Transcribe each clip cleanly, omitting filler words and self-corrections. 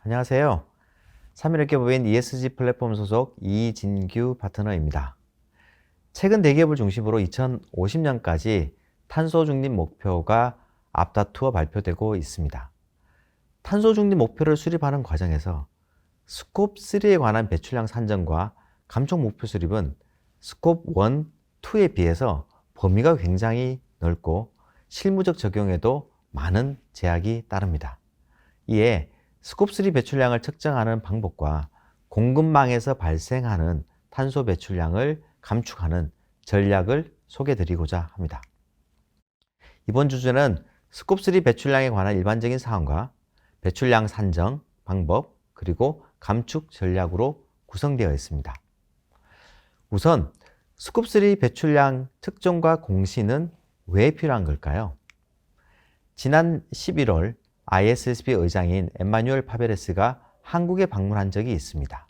안녕하세요. 3일업계 법인 ESG 플랫폼 소속 이진규 파트너입니다. 최근 대기업을 중심으로 2050년까지 탄소 중립 목표가 앞다투어 발표되고 있습니다. 탄소 중립 목표를 수립하는 과정에서 스콥 3에 관한 배출량 산정과 감축 목표 수립은 스콥 1, 2에 비해서 범위가 굉장히 넓고 실무적 적용에도 많은 제약이 따릅니다. 이에 스콥 3 배출량을 측정하는 방법과 공급망에서 발생하는 탄소 배출량을 감축하는 전략을 소개드리고자 합니다. 이번 주제는 스콥 3 배출량에 관한 일반적인 사항과 배출량 산정 방법 그리고 감축 전략으로 구성되어 있습니다. 우선 스콥 3 배출량 측정과 공시는 왜 필요한 걸까요? 지난 11월 ISSB 의장인 엠마뉴엘 파베레스가 한국에 방문한 적이 있습니다.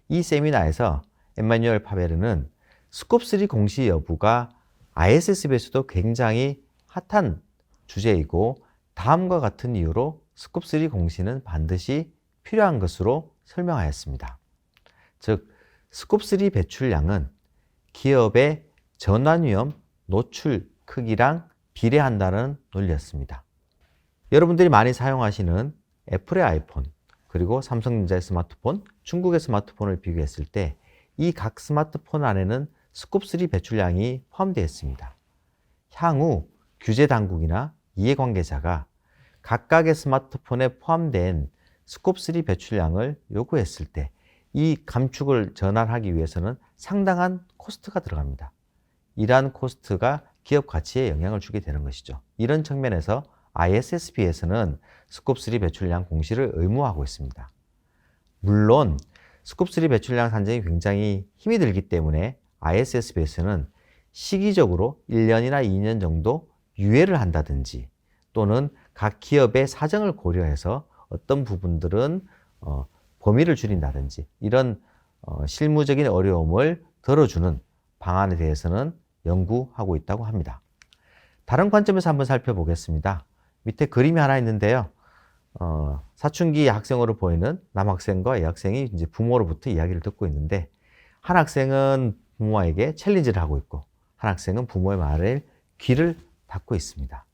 이 세미나에서 엠마뉴엘 파베르는 스콥 3 공시 여부가 ISSB에서도 굉장히 핫한 주제이고 다음과 같은 이유로 스콥 3 공시는 반드시 필요한 것으로 설명하였습니다. 즉, 스콥 3 배출량은 기업의 전환위험 노출 크기랑 비례한다는 논리였습니다. 여러분들이 많이 사용하시는 애플의 아이폰, 그리고 삼성전자의 스마트폰, 중국의 스마트폰을 비교했을 때 이 각 스마트폰 안에는 스콥 3 배출량이 포함되어 있습니다. 향후 규제 당국이나 이해관계자가 각각의 스마트폰에 포함된 스콥 3 배출량을 요구했을 때 이 감축을 전환하기 위해서는 상당한 코스트가 들어갑니다. 이러한 코스트가 기업 가치에 영향을 주게 되는 것이죠. 이런 측면에서 ISSB에서는 스콥 3 배출량 공시를 의무화하고 있습니다. 물론 스콥 3 배출량 산정이 굉장히 힘이 들기 때문에 ISSB에서는 시기적으로 1년이나 2년 정도 유예를 한다든지 또는 각 기업의 사정을 고려해서 어떤 부분들은 범위를 줄인다든지 이런 실무적인 어려움을 덜어주는 방안에 대해서는 연구하고 있다고 합니다. 다른 관점에서 한번 살펴보겠습니다. 밑에 그림이 하나 있는데요. 사춘기 학생으로 보이는 남학생과 여학생이 이제 부모로부터 이야기를 듣고 있는데 한 학생은 부모에게 챌린지를 하고 있고 한 학생은 부모의 말에 귀를 닫고 있습니다.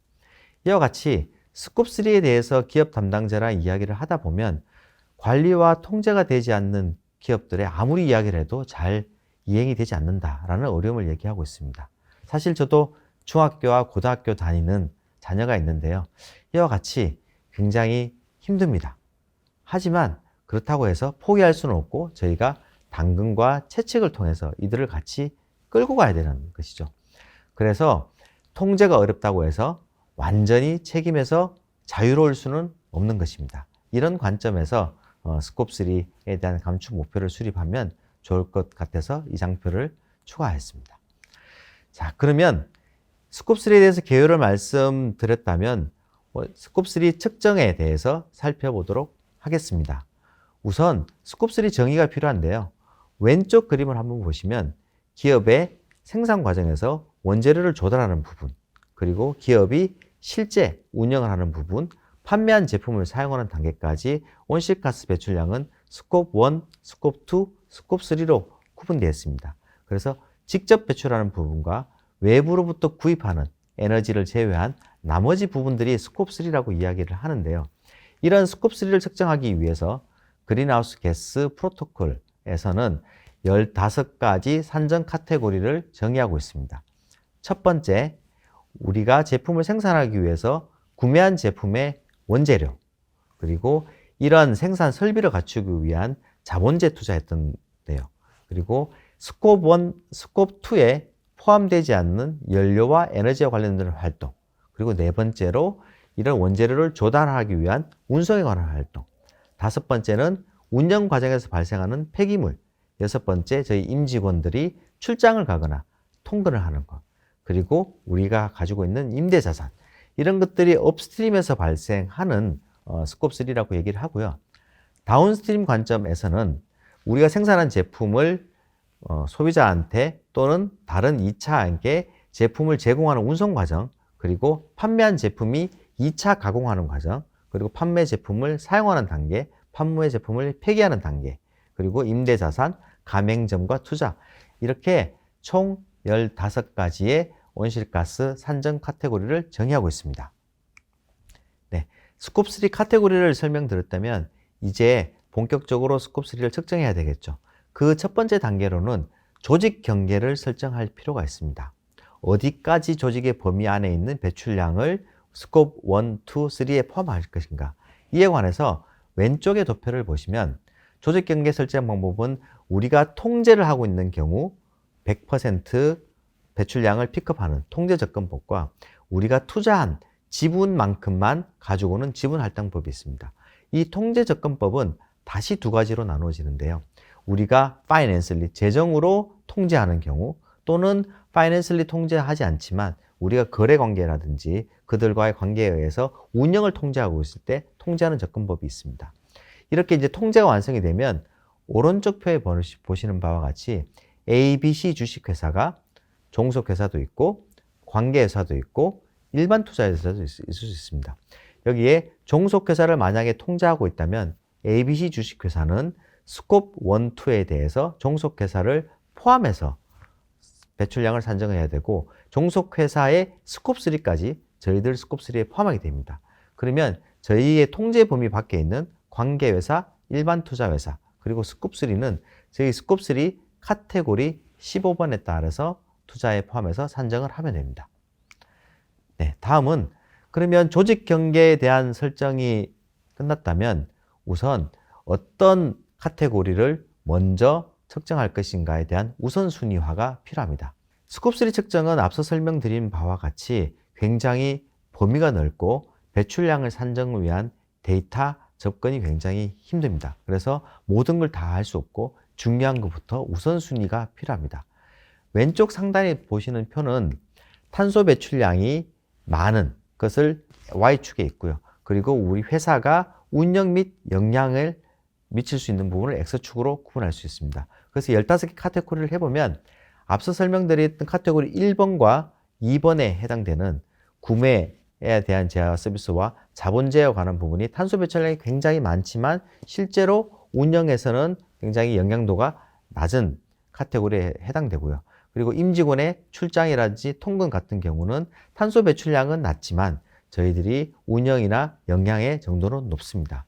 이와 같이 스콥 3에 대해서 기업 담당자랑 이야기를 하다 보면 관리와 통제가 되지 않는 기업들의 아무리 이야기를 해도 잘 이행이 되지 않는다라는 어려움을 얘기하고 있습니다. 사실 저도 중학교와 고등학교 다니는 자녀가 있는데요. 이와 같이 굉장히 힘듭니다. 하지만 그렇다고 해서 포기할 수는 없고 저희가 당근과 채찍을 통해서 이들을 같이 끌고 가야 되는 것이죠. 그래서 통제가 어렵다고 해서 완전히 책임에서 자유로울 수는 없는 것입니다. 이런 관점에서 스콥 3에 대한 감축 목표를 수립하면 좋을 것 같아서 이 장표를 추가했습니다. 자, 그러면 스콥 3에 대해서 개요를 말씀드렸다면 스콥 3 측정에 대해서 살펴보도록 하겠습니다. 우선 스콥 3 정의가 필요한데요. 왼쪽 그림을 한번 보시면 기업의 생산 과정에서 원재료를 조달하는 부분, 그리고 기업이 실제 운영을 하는 부분, 판매한 제품을 사용하는 단계까지 온실가스 배출량은 스콥 1, 스콥 2, 스콥 3로 구분되어 있습니다. 그래서 직접 배출하는 부분과 외부로부터 구입하는 에너지를 제외한 나머지 부분들이 스콥 3라고 이야기를 하는데요. 이런 스콥 3를 측정하기 위해서 그린하우스 가스 프로토콜에서는 15가지 산정 카테고리를 정의하고 있습니다. 첫 번째, 우리가 제품을 생산하기 위해서 구매한 제품의 원재료, 그리고 이런 생산 설비를 갖추기 위한 자본재 투자했던데요. 그리고 스콥 1, 스콥 2에 포함되지 않는 연료와 에너지와 관련된 활동, 그리고 네 번째로 이런 원재료를 조달하기 위한 운송에 관한 활동, 다섯 번째는 운영 과정에서 발생하는 폐기물, 여섯 번째 저희 임직원들이 출장을 가거나 통근을 하는 것, 그리고 우리가 가지고 있는 임대자산, 이런 것들이 업스트림에서 발생하는 스콥 3라고 얘기를 하고요. 다운스트림 관점에서는 우리가 생산한 제품을 소비자한테 또는 다른 2차에게 제품을 제공하는 운송 과정, 그리고 판매한 제품이 2차 가공하는 과정, 그리고 판매 제품을 사용하는 단계, 판무의 제품을 폐기하는 단계, 그리고 임대자산, 가맹점과 투자, 이렇게 총 15가지의 온실가스 산정 카테고리를 정의하고 있습니다. 네, 스콥3 카테고리를 설명드렸다면 이제 본격적으로 스콥3를 측정해야 되겠죠. 그 첫 번째 단계로는 조직 경계를 설정할 필요가 있습니다. 어디까지 조직의 범위 안에 있는 배출량을 스콥 1, 2, 3에 포함할 것인가, 이에 관해서 왼쪽의 도표를 보시면 조직 경계 설정 방법은 우리가 통제를 하고 있는 경우 100% 배출량을 픽업하는 통제 접근법과 우리가 투자한 지분만큼만 가지고 오는 지분 할당법이 있습니다. 이 통제 접근법은 다시 두 가지로 나누어지는데요. 우리가 파이낸셜리, 재정으로 통제하는 경우, 또는 파이낸셜리 통제하지 않지만 우리가 거래 관계라든지 그들과의 관계에 의해서 운영을 통제하고 있을 때 통제하는 접근법이 있습니다. 이렇게 이제 통제가 완성이 되면 오른쪽 표에 보시는 바와 같이 ABC 주식회사가 종속회사도 있고 관계회사도 있고 일반 투자회사도 있을 수 있습니다. 여기에 종속회사를 만약에 통제하고 있다면 ABC 주식회사는 스콥 1, 2에 대해서 종속회사를 포함해서 배출량을 산정해야 되고, 종속회사의 스콥 3까지 저희들 스콥 3에 포함하게 됩니다. 그러면 저희의 통제 범위 밖에 있는 관계회사, 일반 투자회사, 그리고 스콥 3는 저희 스콥 3 카테고리 15번에 따라서 투자에 포함해서 산정을 하면 됩니다. 네, 다음은 그러면 조직 경계에 대한 설정이 끝났다면 우선 어떤 카테고리를 먼저 측정할 것인가에 대한 우선순위화가 필요합니다. 스콥3 측정은 앞서 설명드린 바와 같이 굉장히 범위가 넓고 배출량을 산정을 위한 데이터 접근이 굉장히 힘듭니다. 그래서 모든 걸 다 할 수 없고 중요한 것부터 우선순위가 필요합니다. 왼쪽 상단에 보시는 표는 탄소 배출량이 많은 것을 Y축에 있고요. 그리고 우리 회사가 운영 및 영향을 미칠 수 있는 부분을 X축으로 구분할 수 있습니다. 그래서 15개 카테고리를 해보면 앞서 설명드렸던 카테고리 1번과 2번에 해당되는 구매에 대한 제어 서비스와 자본 제어에 관한 부분이 탄소 배출량이 굉장히 많지만 실제로 운영에서는 굉장히 영향도가 낮은 카테고리에 해당되고요. 그리고 임직원의 출장이라든지 통근 같은 경우는 탄소 배출량은 낮지만 저희들이 운영이나 영향의 정도는 높습니다.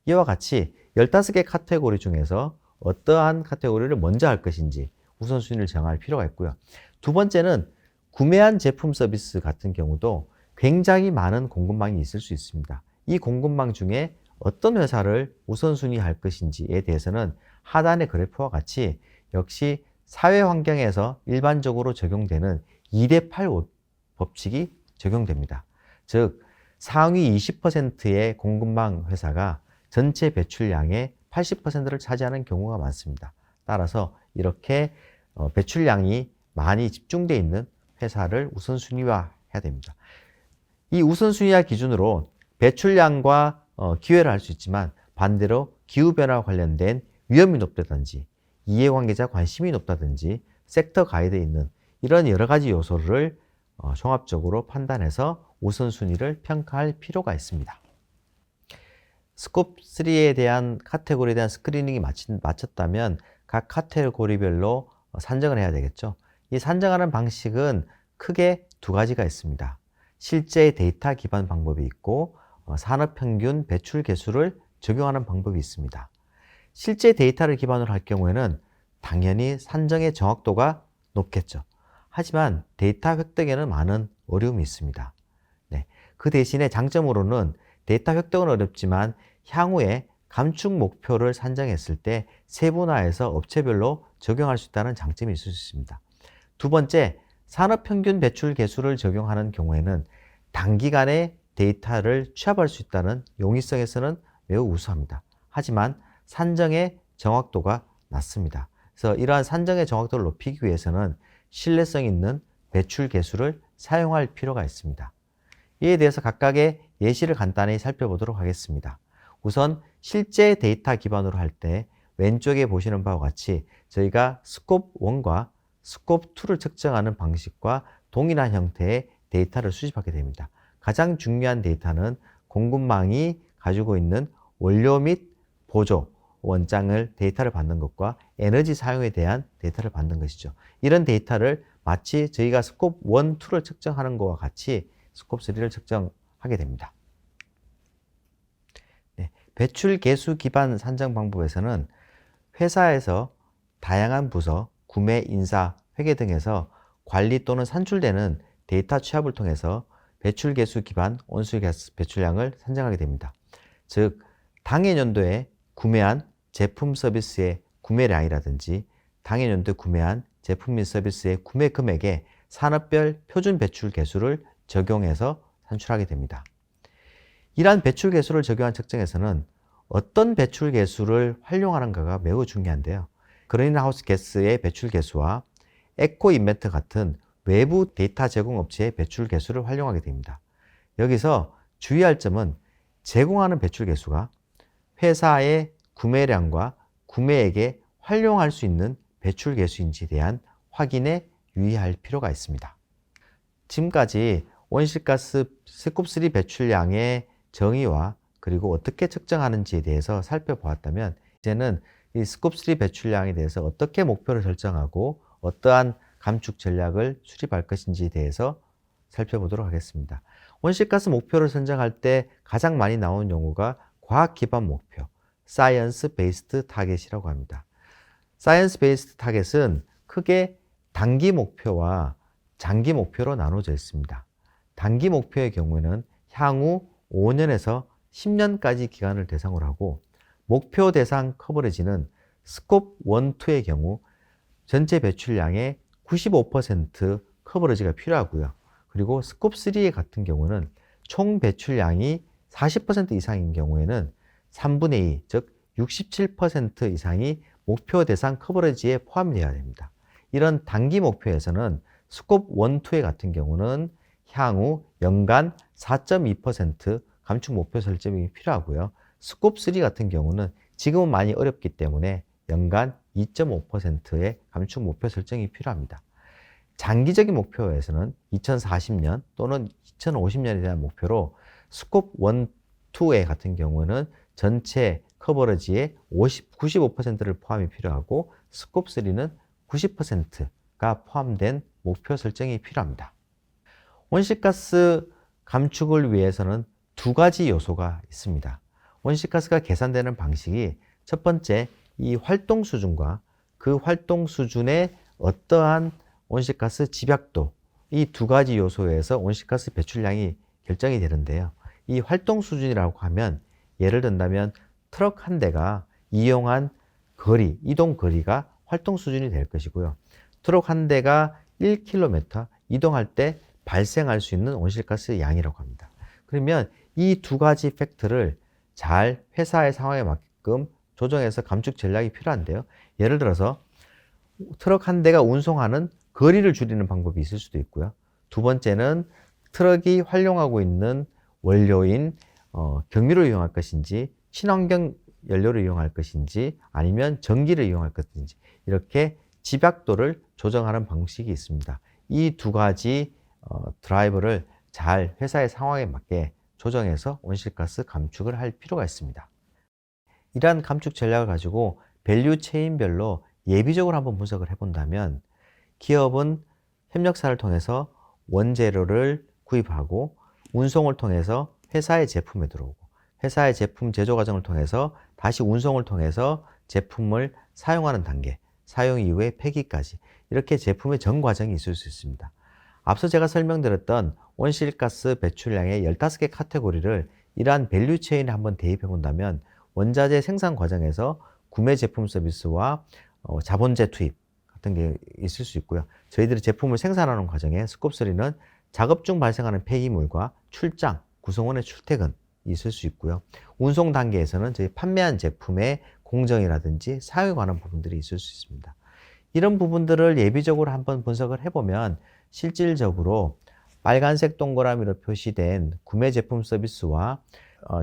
이와 같이 15개 카테고리 중에서 어떠한 카테고리를 먼저 할 것인지 우선순위를 정할 필요가 있고요. 두 번째는 구매한 제품 서비스 같은 경우도 굉장히 많은 공급망이 있을 수 있습니다. 이 공급망 중에 어떤 회사를 우선순위 할 것인지에 대해서는 하단의 그래프와 같이 역시 사회 환경에서 일반적으로 적용되는 2대8 법칙이 적용됩니다. 즉, 상위 20%의 공급망 회사가 전체 배출량의 80%를 차지하는 경우가 많습니다. 따라서 이렇게 배출량이 많이 집중되어 있는 회사를 우선순위화해야 됩니다. 이 우선순위화 기준으로 배출량과 기회를 할 수 있지만 반대로 기후변화와 관련된 위험이 높다든지 이해관계자 관심이 높다든지 섹터 가이드에 있는 이런 여러 가지 요소를 종합적으로 판단해서 우선순위를 평가할 필요가 있습니다. 스콥3에 대한 카테고리에 대한 스크리닝이 마쳤다면 각 카테고리별로 산정을 해야 되겠죠. 이 산정하는 방식은 크게 두 가지가 있습니다. 실제 데이터 기반 방법이 있고 산업평균 배출 계수를 적용하는 방법이 있습니다. 실제 데이터를 기반으로 할 경우에는 당연히 산정의 정확도가 높겠죠. 하지만 데이터 획득에는 많은 어려움이 있습니다. 네, 그 대신에 장점으로는 데이터 획득은 어렵지만 향후에 감축 목표를 산정했을 때 세분화해서 업체별로 적용할 수 있다는 장점이 있을 수 있습니다. 두 번째, 산업평균 배출 계수를 적용하는 경우에는 단기간에 데이터를 취합할 수 있다는 용이성에서는 매우 우수합니다. 하지만 산정의 정확도가 낮습니다. 그래서 이러한 산정의 정확도를 높이기 위해서는 신뢰성 있는 배출 계수를 사용할 필요가 있습니다. 이에 대해서 각각의 예시를 간단히 살펴보도록 하겠습니다. 우선 실제 데이터 기반으로 할 때 왼쪽에 보시는 바와 같이 저희가 스콥 1과 스콥 2를 측정하는 방식과 동일한 형태의 데이터를 수집하게 됩니다. 가장 중요한 데이터는 공급망이 가지고 있는 원료 및 보조, 원장을 데이터를 받는 것과 에너지 사용에 대한 데이터를 받는 것이죠. 이런 데이터를 마치 저희가 스콥 1, 2를 측정하는 것과 같이 스콥 3를 측정하게 됩니다. 네, 배출 개수 기반 산정 방법에서는 회사에서 다양한 부서, 구매, 인사, 회계 등에서 관리 또는 산출되는 데이터 취합을 통해서 배출 개수 기반 온실가스 배출량을 산정하게 됩니다. 즉, 당해 연도에 구매한 제품 서비스의 구매량이라든지 당해 연도에 구매한 제품 및 서비스의 구매 금액에 산업별 표준 배출 개수를 적용해서 산출하게 됩니다. 이러한 배출 개수를 적용한 측정에서는 어떤 배출 개수를 활용하는가가 매우 중요한데요. 그린하우스 가스의 배출 개수와 에코 인벤트 같은 외부 데이터 제공 업체의 배출 개수를 활용하게 됩니다. 여기서 주의할 점은 제공하는 배출 개수가 회사의 구매량과 구매액에 활용할 수 있는 배출 개수인지에 대한 확인에 유의할 필요가 있습니다. 지금까지 온실가스 스콥3 배출량의 정의와 그리고 어떻게 측정하는지에 대해서 살펴보았다면, 이제는 이 스콥3 배출량에 대해서 어떻게 목표를 설정하고 어떠한 감축 전략을 수립할 것인지에 대해서 살펴보도록 하겠습니다. 온실가스 목표를 선정할 때 가장 많이 나오는 용어가 과학 기반 목표, Science Based Target이라고 합니다. Science Based Target은 크게 단기 목표와 장기 목표로 나눠져 있습니다. 단기 목표의 경우에는 향후 5년에서 10년까지 기간을 대상으로 하고, 목표 대상 커버리지는 스콥 1, 2의 경우 전체 배출량의 95% 커버리지가 필요하고요. 그리고 스콥 3 같은 경우는 총 배출량이 40% 이상인 경우에는 3분의 2, 즉 67% 이상이 목표 대상 커버리지에 포함되어야 됩니다. 이런 단기 목표에서는 스콥 1, 2의 같은 경우는 향후 연간 4.2% 감축 목표 설정이 필요하고요. 스콥 3 같은 경우는 지금은 많이 어렵기 때문에 연간 2.5%의 감축 목표 설정이 필요합니다. 장기적인 목표에서는 2040년 또는 2050년에 대한 목표로 스콥 1, 2의 같은 경우는 전체 커버리지의 95%를 포함이 필요하고, 스콥 3는 90%가 포함된 목표 설정이 필요합니다. 온실가스 감축을 위해서는 두 가지 요소가 있습니다. 온실가스가 계산되는 방식이 첫 번째, 이 활동 수준과 그 활동 수준의 어떠한 온실가스 집약도, 이 두 가지 요소에서 온실가스 배출량이 결정이 되는데요. 이 활동 수준이라고 하면, 예를 든다면 트럭 한 대가 이용한 거리, 이동 거리가 활동 수준이 될 것이고요. 트럭 한 대가 1km 이동할 때 발생할 수 있는 온실가스 양이라고 합니다. 그러면 이 두 가지 팩트를 잘 회사의 상황에 맞게끔 조정해서 감축 전략이 필요한데요. 예를 들어서 트럭 한 대가 운송하는 거리를 줄이는 방법이 있을 수도 있고요. 두 번째는 트럭이 활용하고 있는 원료인 경유를 이용할 것인지, 친환경 연료를 이용할 것인지, 아니면 전기를 이용할 것인지, 이렇게 집약도를 조정하는 방식이 있습니다. 이 두 가지 드라이버를 잘 회사의 상황에 맞게 조정해서 온실가스 감축을 할 필요가 있습니다. 이러한 감축 전략을 가지고 밸류 체인별로 예비적으로 한번 분석을 해본다면, 기업은 협력사를 통해서 원재료를 구입하고 운송을 통해서 회사의 제품에 들어오고, 회사의 제품 제조 과정을 통해서 다시 운송을 통해서 제품을 사용하는 단계, 사용 이후의 폐기까지, 이렇게 제품의 전 과정이 있을 수 있습니다. 앞서 제가 설명드렸던 온실가스 배출량의 15개 카테고리를 이러한 밸류 체인에 한번 대입해 본다면, 원자재 생산 과정에서 구매 제품 서비스와 자본재 투입 같은 게 있을 수 있고요. 저희들이 제품을 생산하는 과정에 스콥 3는 작업 중 발생하는 폐기물과 출장, 구성원의 출퇴근이 있을 수 있고요. 운송 단계에서는 저희 판매한 제품의 공정이라든지 사용에 관한 부분들이 있을 수 있습니다. 이런 부분들을 예비적으로 한번 분석을 해보면, 실질적으로 빨간색 동그라미로 표시된 구매 제품 서비스와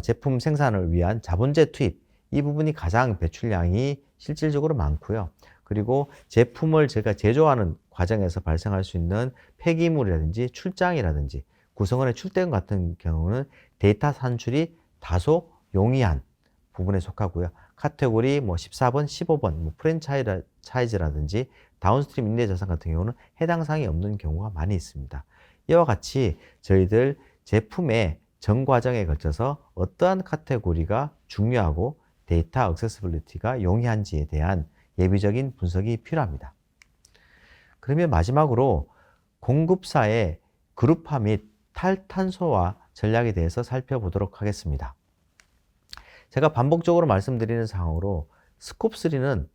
제품 생산을 위한 자본재 투입, 이 부분이 가장 배출량이 실질적으로 많고요. 그리고 제품을 제가 제조하는 과정에서 발생할 수 있는 폐기물이라든지 출장이라든지 구성원의 출퇴근 같은 경우는 데이터 산출이 다소 용이한 부분에 속하고요. 카테고리 뭐 14번, 15번 뭐 프랜차이즈라든지 다운스트림 임대자산 같은 경우는 해당 사항이 없는 경우가 많이 있습니다. 이와 같이 저희들 제품의 전 과정에 걸쳐서 어떠한 카테고리가 중요하고 데이터 액세시빌리티가 용이한지에 대한 예비적인 분석이 필요합니다. 그러면 마지막으로 공급사의 그룹화 및 탈탄소화 전략에 대해서 살펴보도록 하겠습니다. 제가 반복적으로 말씀드리는 사항으로 스콥3는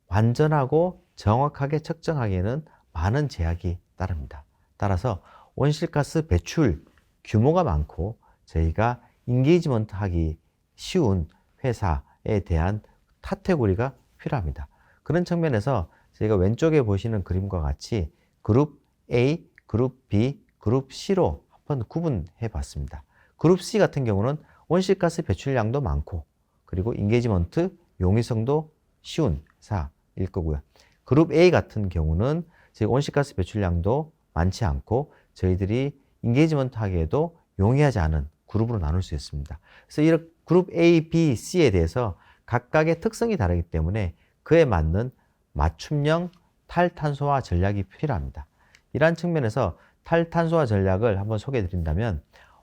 완전하고 정확하게 측정하기에는 많은 제약이 따릅니다. 따라서 온실가스 배출 규모가 많고 저희가 인게이지먼트 하기 쉬운 회사에 대한 카테고리가 필요합니다. 그런 측면에서 저희가 왼쪽에 보시는 그림과 같이 그룹 A, 그룹 B, 그룹 C로 한번 구분해 봤습니다. 그룹 C 같은 경우는 온실가스 배출량도 많고 그리고 인게이지먼트 용이성도 쉬운 회사일 거고요. 그룹 A 같은 경우는 저희 온실가스 배출량도 많지 않고 저희들이 인게이지먼트 하기에도 용이하지 않은 그룹으로 나눌 수 있습니다. 그래서 이 그룹 A, B, C에 대해서 각각의 특성이 다르기 때문에 그에 맞는 맞춤형 탈탄소화 전략이 필요합니다. 이러한 측면에서 탈탄소화 전략을 한번 소개해 드린다면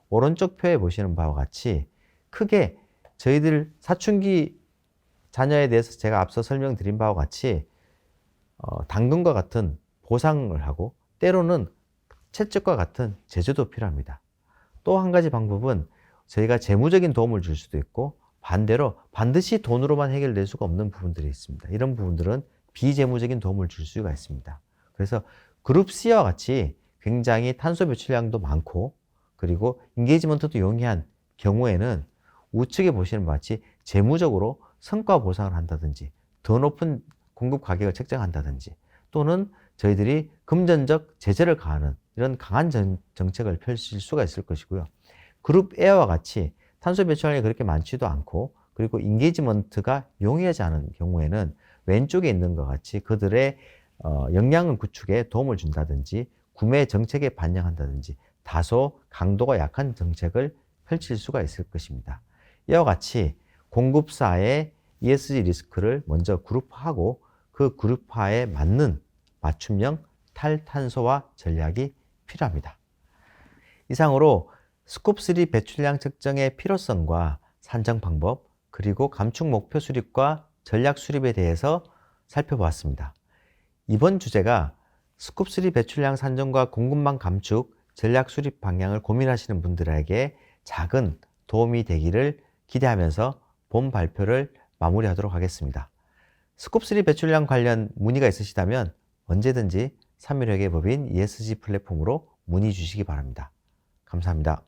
오른쪽 표에 보시는 바와 같이 크게 저희들 사춘기 자녀에 대해서 제가 앞서 설명드린 바와 같이 당근과 같은 보상을 하고 때로는 채찍과 같은 제재도 필요합니다. 또 한 가지 방법은 저희가 재무적인 도움을 줄 수도 있고 반대로 반드시 돈으로만 해결될 수가 없는 부분들이 있습니다. 이런 부분들은 비재무적인 도움을 줄 수가 있습니다. 그래서 그룹 C와 같이 굉장히 탄소 배출량도 많고 그리고 인게이지먼트도 용이한 경우에는 우측에 보시는 바와 같이 재무적으로 성과 보상을 한다든지 더 높은 공급 가격을 책정한다든지 또는 저희들이 금전적 제재를 가하는 이런 강한 정책을 펼칠 수가 있을 것이고요. 그룹 A와 같이 탄소 배출량이 그렇게 많지도 않고 그리고 인게이지먼트가 용이하지 않은 경우에는 왼쪽에 있는 것 같이 그들의 역량 구축에 도움을 준다든지 구매 정책에 반영한다든지 다소 강도가 약한 정책을 펼칠 수가 있을 것입니다. 이와 같이 공급사의 ESG 리스크를 먼저 그룹화하고 그 그룹화에 맞는 맞춤형 탈탄소화 전략이 필요합니다. 이상으로 스콥3 배출량 측정의 필요성과 산정 방법 그리고 감축 목표 수립과 전략 수립에 대해서 살펴보았습니다. 이번 주제가 스콥3 배출량 산정과 공급망 감축 전략 수립 방향을 고민하시는 분들에게 작은 도움이 되기를 기대하면서 본 발표를 마무리하도록 하겠습니다. 스콥3 배출량 관련 문의가 있으시다면 언제든지 삼일회계 법인 ESG 플랫폼으로 문의 주시기 바랍니다. 감사합니다.